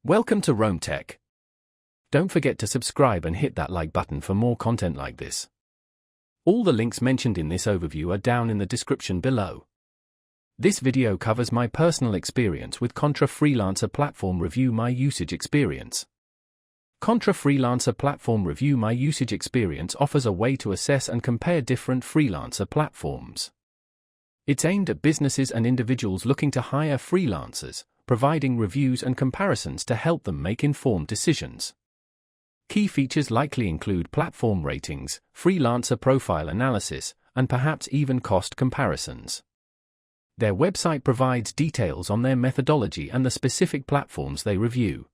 Welcome to Rome Tech. Don't forget to subscribe and hit that like button for more content like this. All the links mentioned in this overview are down in the description below. This video covers my personal experience with Contra Freelancer Platform Review My Usage Experience. Contra Freelancer Platform Review My Usage Experience offers a way to assess and compare different freelancer platforms. It's aimed at businesses and individuals looking to hire freelancers, providing reviews and comparisons to help them make informed decisions. Key features likely include platform ratings, freelancer profile analysis, and perhaps even cost comparisons. Their website provides details on their methodology and the specific platforms they review.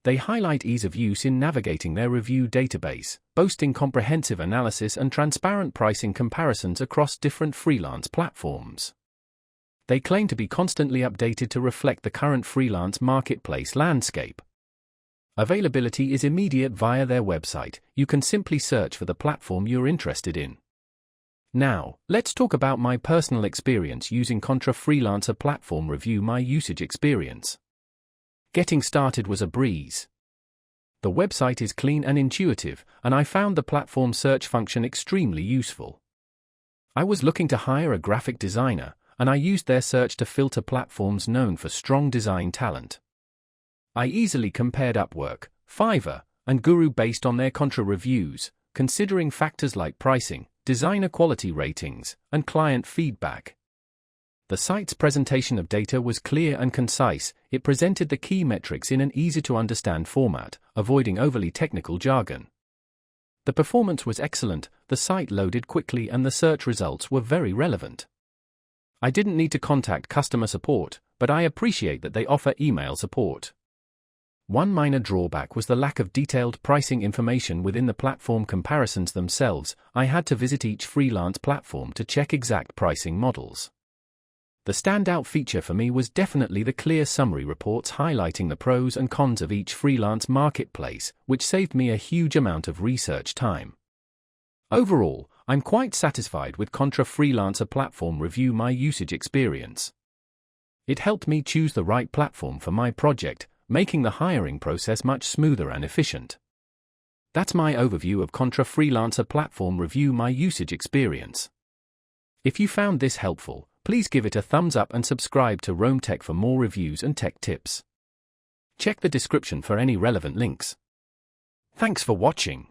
They highlight ease of use in navigating their review database, boasting comprehensive analysis and transparent pricing comparisons across different freelance platforms. They claim to be constantly updated to reflect the current freelance marketplace landscape. Availability is immediate via their website. You can simply search for the platform you're interested in. Now, let's talk about my personal experience using Contra Freelancer Platform Review My Usage Experience. Getting started was a breeze. The website is clean and intuitive, and I found the platform search function extremely useful. I was looking to hire a graphic designer, and I used their search to filter platforms known for strong design talent. I easily compared Upwork, Fiverr, and Guru based on their Contra reviews, considering factors like pricing, designer quality ratings, and client feedback. The site's presentation of data was clear and concise. It presented the key metrics in an easy-to-understand format, avoiding overly technical jargon. The performance was excellent, the site loaded quickly and the search results were very relevant. I didn't need to contact customer support, but I appreciate that they offer email support. One minor drawback was the lack of detailed pricing information within the platform comparisons themselves. I had to visit each freelance platform to check exact pricing models. The standout feature for me was definitely the clear summary reports highlighting the pros and cons of each freelance marketplace, which saved me a huge amount of research time. Overall, I'm quite satisfied with Contra Freelancer Platform Review My Usage Experience. It helped me choose the right platform for my project, making the hiring process much smoother and efficient. That's my overview of Contra Freelancer Platform Review My Usage Experience. If you found this helpful, please give it a thumbs up and subscribe to Rome Tech for more reviews and tech tips. Check the description for any relevant links. Thanks for watching.